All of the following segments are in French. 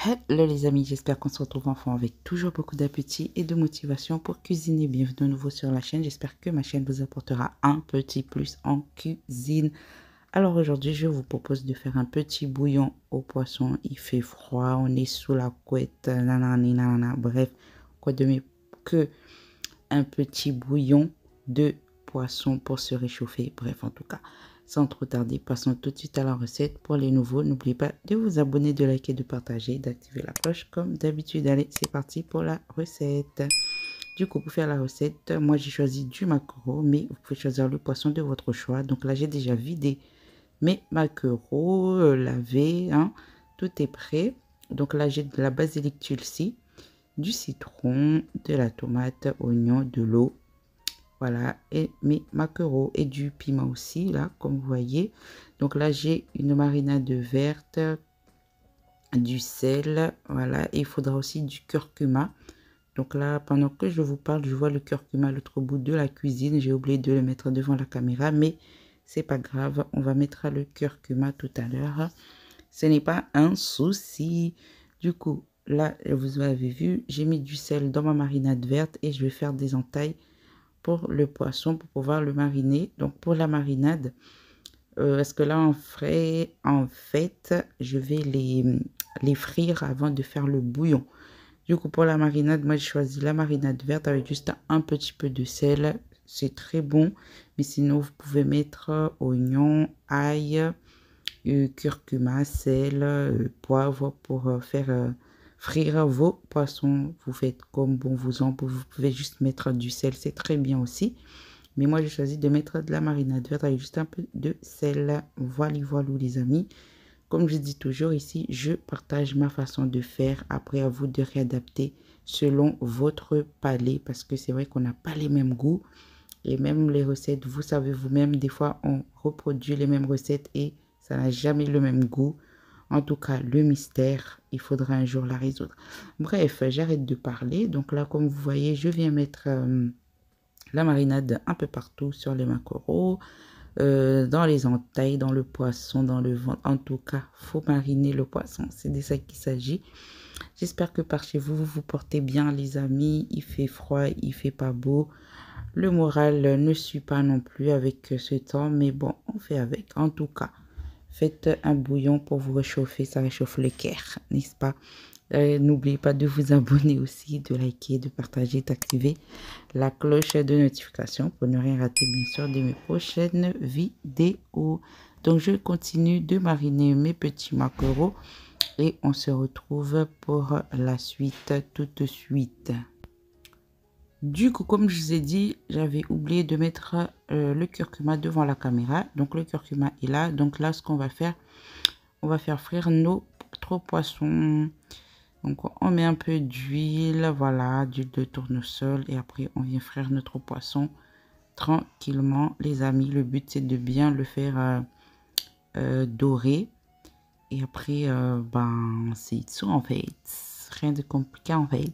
Hello les amis, j'espère qu'on se retrouve enfin avec toujours beaucoup d'appétit et de motivation pour cuisiner. Bienvenue de nouveau sur la chaîne, j'espère que ma chaîne vous apportera un petit plus en cuisine. Alors aujourd'hui, je vous propose de faire un petit bouillon au poisson. Il fait froid, on est sous la couette, nanani, nanana, bref, quoi de mieux que un petit bouillon de poisson pour se réchauffer. Bref, en tout cas, sans trop tarder, passons tout de suite à la recette. Pour les nouveaux, n'oubliez pas de vous abonner, de liker, de partager, d'activer la cloche comme d'habitude. Allez, c'est parti pour la recette. Du coup, pour faire la recette, moi j'ai choisi du maquereau, mais vous pouvez choisir le poisson de votre choix. Donc là, j'ai déjà vidé mes maquereaux, lavé, hein, tout est prêt. Donc là, j'ai de la basilic tulsi, du citron, de la tomate, oignon, de l'eau. Voilà, et mes maquereaux et du piment aussi, là, comme vous voyez. Donc là, j'ai une marinade verte, du sel, voilà. Et il faudra aussi du curcuma. Donc là, pendant que je vous parle, je vois le curcuma à l'autre bout de la cuisine. J'ai oublié de le mettre devant la caméra, mais c'est pas grave. On va mettre le curcuma tout à l'heure. Ce n'est pas un souci. Du coup, là, vous avez vu, j'ai mis du sel dans ma marinade verte et je vais faire des entailles pour le poisson pour pouvoir le mariner. Donc pour la marinade, parce que là en fait, je vais les frire avant de faire le bouillon. Du coup pour la marinade, moi j'ai choisi la marinade verte avec juste un petit peu de sel. C'est très bon, mais sinon vous pouvez mettre oignon, ail, curcuma, sel, poivre pour faire frire vos poissons. Vous faites comme bon vous semble. Vous pouvez juste mettre du sel, c'est très bien aussi. Mais moi, j'ai choisi de mettre de la marinade verte avec juste un peu de sel. Voilà, voilà les amis. Comme je dis toujours ici, je partage ma façon de faire. Après, à vous de réadapter selon votre palais. Parce que c'est vrai qu'on n'a pas les mêmes goûts. Et même les recettes, vous savez vous-même, des fois, on reproduit les mêmes recettes et ça n'a jamais le même goût. En tout cas, le mystère, il faudra un jour la résoudre. Bref, j'arrête de parler. Donc là, comme vous voyez, je viens mettre la marinade un peu partout sur les maquereaux, dans les entailles, dans le poisson, dans le ventre. En tout cas, faut mariner le poisson. C'est de ça qu'il s'agit. J'espère que par chez vous, vous vous portez bien, les amis. Il fait froid, il fait pas beau. Le moral ne suit pas non plus avec ce temps, mais bon, on fait avec. En tout cas, faites un bouillon pour vous réchauffer, ça réchauffe le cœur, n'est-ce pas? N'oubliez pas de vous abonner aussi, de liker, de partager, d'activer la cloche de notification pour ne rien rater bien sûr de mes prochaines vidéos. Donc je continue de mariner mes petits maquereaux et on se retrouve pour la suite tout de suite. Du coup, comme je vous ai dit, j'avais oublié de mettre le curcuma devant la caméra. Donc, le curcuma est là. Donc là, ce qu'on va faire, on va faire frire notre poisson. Donc, on met un peu d'huile, voilà, d'huile de tournesol. Et après, on vient frire notre poisson tranquillement, les amis. Le but, c'est de bien le faire dorer. Et après, ben, c'est tout en fait. Rien de compliqué en fait.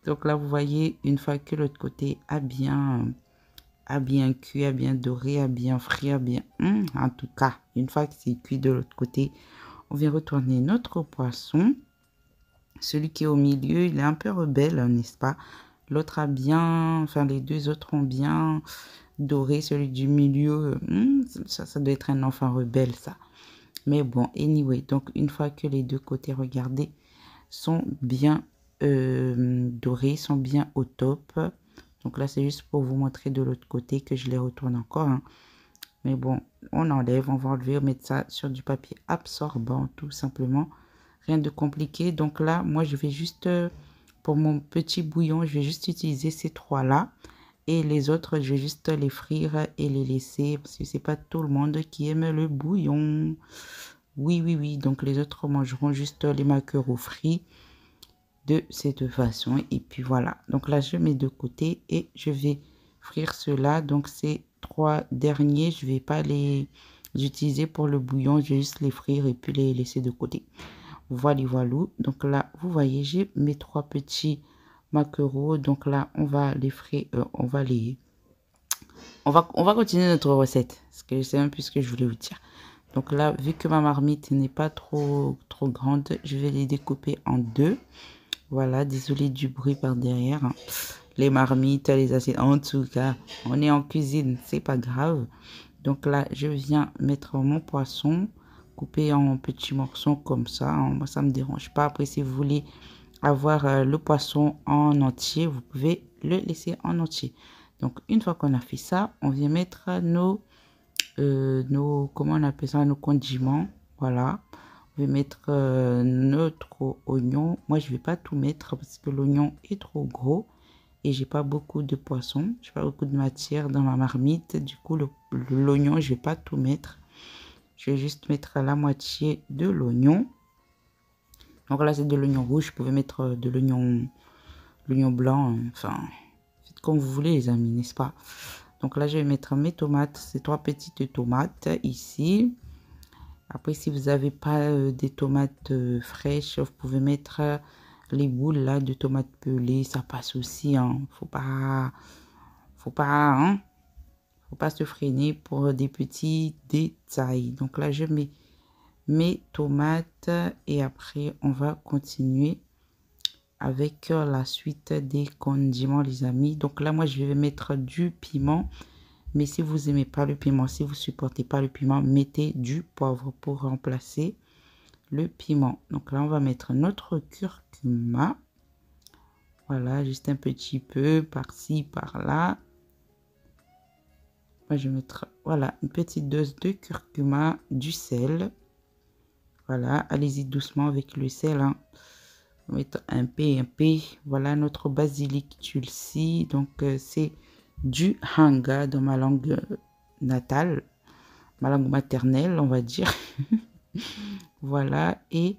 Donc là, vous voyez, une fois que l'autre côté a bien cuit, a bien doré, a bien frit, a bien... en tout cas, une fois que c'est cuit de l'autre côté, on vient retourner notre poisson. Celui qui est au milieu, il est un peu rebelle, n'est-ce pas? L'autre a bien... Enfin, les deux autres ont bien doré. Celui du milieu, ça doit être un enfant rebelle, ça. Mais bon, anyway. Donc, une fois que les deux côtés, regardez, sont bien dorés, sont bien au top. Donc là, c'est juste pour vous montrer de l'autre côté que je les retourne encore. Hein. Mais bon, on enlève, on va enlever, on met ça sur du papier absorbant, tout simplement. Rien de compliqué. Donc là, moi, je vais juste, pour mon petit bouillon, je vais juste utiliser ces trois-là. Et les autres, je vais juste les frire et les laisser. Parce que c'est pas tout le monde qui aime le bouillon. Oui, oui, oui. Donc les autres mangeront juste les maquereaux frits de cette façon. Et puis voilà. Donc là, je mets de côté et je vais frire cela. Donc ces trois derniers, je vais pas les utiliser pour le bouillon. Je vais juste les frire et puis les laisser de côté. Voilà, voilà. Donc là, vous voyez, j'ai mes trois petits maquereaux. Donc là, on va les frire. On va continuer notre recette. Parce que je sais même plus ce que je voulais vous dire. Donc là, vu que ma marmite n'est pas trop grande, je vais les découper en deux. Voilà, désolé du bruit par derrière. Les marmites, les assiettes, en tout cas, on est en cuisine, c'est pas grave. Donc là, je viens mettre mon poisson, coupé en petits morceaux comme ça. Moi, ça me dérange pas. Après, si vous voulez avoir le poisson en entier, vous pouvez le laisser en entier. Donc, une fois qu'on a fait ça, on vient mettre comment on appelle ça, nos condiments. Voilà. On va mettre notre oignon. Moi, je vais pas tout mettre parce que l'oignon est trop gros et j'ai pas beaucoup de poisson. J'ai pas beaucoup de matière dans ma marmite. Du coup, l'oignon, je vais pas tout mettre. Je vais juste mettre la moitié de l'oignon. Donc là, c'est de l'oignon rouge. Vous pouvez mettre de l'oignon blanc. Enfin, faites comme vous voulez, les amis, n'est-ce pas? Donc là, je vais mettre mes tomates. Ces 3 petites tomates ici. Après, si vous n'avez pas des tomates fraîches, vous pouvez mettre les boules là de tomates pelées. Ça passe aussi. Hein. Faut pas se freiner pour des petits détails. Donc là, je mets mes tomates et après, on va continuer avec la suite des condiments, les amis. Donc là, moi, je vais mettre du piment. Mais si vous n'aimez pas le piment, si vous supportez pas le piment, mettez du poivre pour remplacer le piment. Donc là, on va mettre notre curcuma. Voilà, juste un petit peu par-ci, par-là. Moi, je vais mettre, voilà, une petite dose de curcuma, du sel. Voilà, allez-y doucement avec le sel. Hein. On va mettre un peu. Voilà notre basilic tulsi. Donc, c'est du hanga dans ma langue natale, ma langue maternelle, on va dire. Voilà, et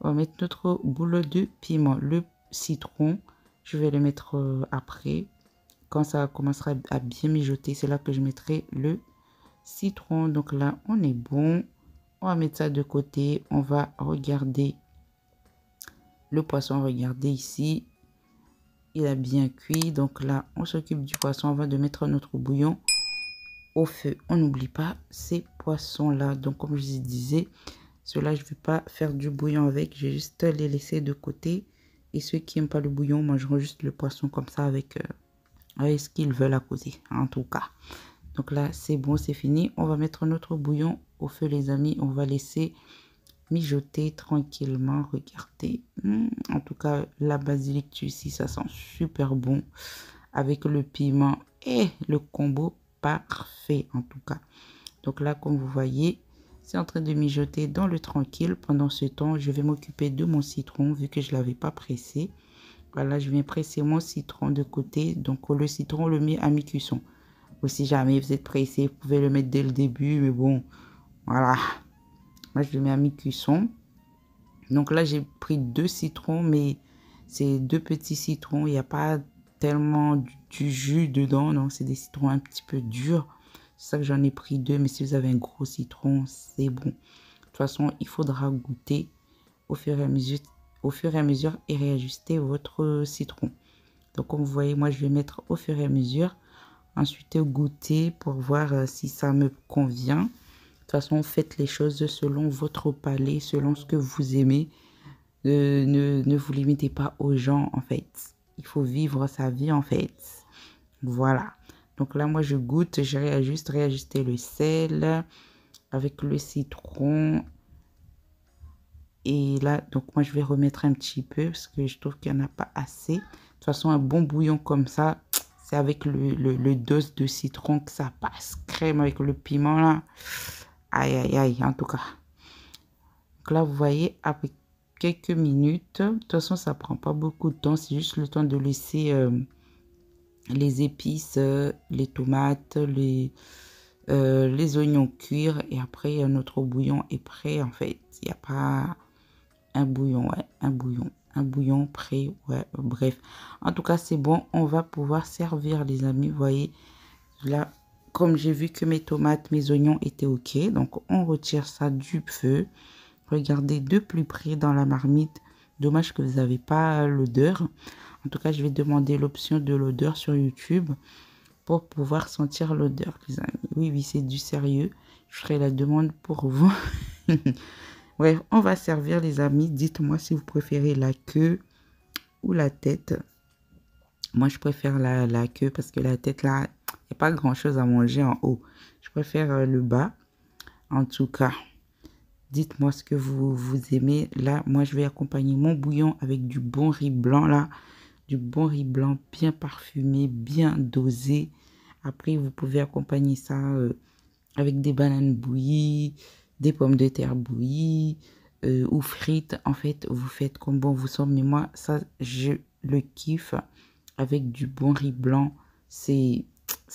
on va mettre notre boule de piment. Le citron, je vais le mettre après. Quand ça commencera à bien mijoter, c'est là que je mettrai le citron. Donc là, on est bon. On va mettre ça de côté. On va regarder le poisson. Regardez ici. Il a bien cuit. Donc là, on s'occupe du poisson. On va de mettre notre bouillon au feu. On n'oublie pas ces poissons-là. Donc, comme je vous disais, ceux-là, je ne vais pas faire du bouillon avec. Je vais juste les laisser de côté. Et ceux qui n'aiment pas le bouillon mangeront juste le poisson comme ça avec ce qu'ils veulent à côté, en tout cas. Donc là, c'est bon, c'est fini. On va mettre notre bouillon au feu, les amis. On va laisser mijoter tranquillement. Regardez. En tout cas, la basilic ici, ça sent super bon. Avec le piment et le combo parfait, en tout cas. Donc là, comme vous voyez, c'est en train de mijoter dans le tranquille. Pendant ce temps, je vais m'occuper de mon citron, vu que je ne l'avais pas pressé. Voilà, je viens presser mon citron de côté. Donc, le citron, on le met à mi-cuisson. Ou si jamais vous êtes pressé, vous pouvez le mettre dès le début. Mais bon, voilà. Moi, je le mets à mi-cuisson. Donc là, j'ai pris 2 citrons, mais c'est 2 petits citrons. Il n'y a pas tellement du jus dedans. Donc, c'est des citrons un petit peu durs. C'est ça que j'en ai pris 2. Mais si vous avez un gros citron, c'est bon. De toute façon, il faudra goûter au fur et à mesure et réajuster votre citron. Donc, comme vous voyez, moi, je vais mettre au fur et à mesure. Ensuite, goûter pour voir si ça me convient. De toute façon, faites les choses selon votre palais, selon ce que vous aimez. Ne vous limitez pas aux gens, en fait. Il faut vivre sa vie, en fait. Voilà. Donc là, moi, je goûte, je réajuster le sel avec le citron. Et là, donc moi, je vais remettre un petit peu parce que je trouve qu'il n'y en a pas assez. De toute façon, un bon bouillon comme ça, c'est avec le dose de citron que ça passe. Crème avec le piment, là. Aïe, aïe, aïe, en tout cas. Donc là, vous voyez, après quelques minutes, de toute façon, ça prend pas beaucoup de temps. C'est juste le temps de laisser les épices, les tomates, les oignons cuire. Et après, notre bouillon est prêt, en fait. Il n'y a pas un bouillon, ouais, un bouillon prêt, ouais, bref. En tout cas, c'est bon. On va pouvoir servir, les amis. Vous voyez, là, comme j'ai vu que mes tomates, mes oignons étaient OK. Donc, on retire ça du feu. Regardez de plus près dans la marmite. Dommage que vous n'avez pas l'odeur. En tout cas, je vais demander l'option de l'odeur sur YouTube pour pouvoir sentir l'odeur, les amis. Oui, oui, c'est du sérieux. je ferai la demande pour vous. Bref, on va servir les amis. Dites-moi si vous préférez la queue ou la tête. Moi, je préfère la queue parce que la tête, là, il n'y a pas grand-chose à manger en haut. Je préfère le bas. En tout cas, dites-moi ce que vous aimez. Là, moi, je vais accompagner mon bouillon avec du bon riz blanc, là. Du bon riz blanc bien parfumé, bien dosé. Après, vous pouvez accompagner ça avec des bananes bouillies, des pommes de terre bouillies ou frites. En fait, vous faites comme bon vous semble. Mais moi, ça, je le kiffe avec du bon riz blanc. C'est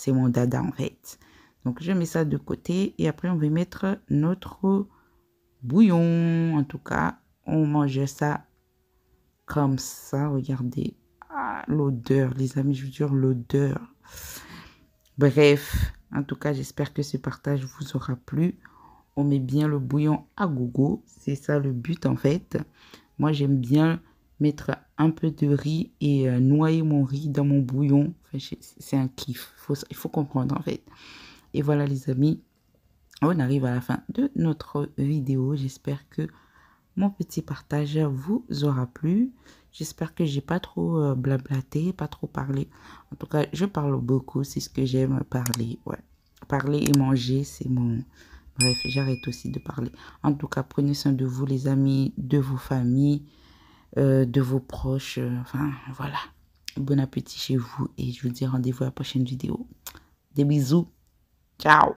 mon dada, en fait. Donc, je mets ça de côté. Et après, on va mettre notre bouillon. En tout cas, on mange ça comme ça. Regardez. Ah, l'odeur, les amis, je vous jure, l'odeur. Bref, en tout cas, j'espère que ce partage vous aura plu. On met bien le bouillon à gogo. C'est ça le but, en fait. Moi, j'aime bien mettre un peu de riz et noyer mon riz dans mon bouillon. Enfin, c'est un kiff. Il faut comprendre, en fait. Et voilà, les amis. On arrive à la fin de notre vidéo. J'espère que mon petit partage vous aura plu. J'espère que j'ai pas trop blablaté, pas trop parlé. En tout cas, je parle beaucoup. C'est ce que j'aime, parler. Ouais. Parler et manger, c'est mon... Bref, j'arrête aussi de parler. En tout cas, prenez soin de vous, les amis, de vos familles, de vos proches. Enfin, voilà. Bon appétit chez vous. Et je vous dis rendez-vous à la prochaine vidéo. Des bisous. Ciao.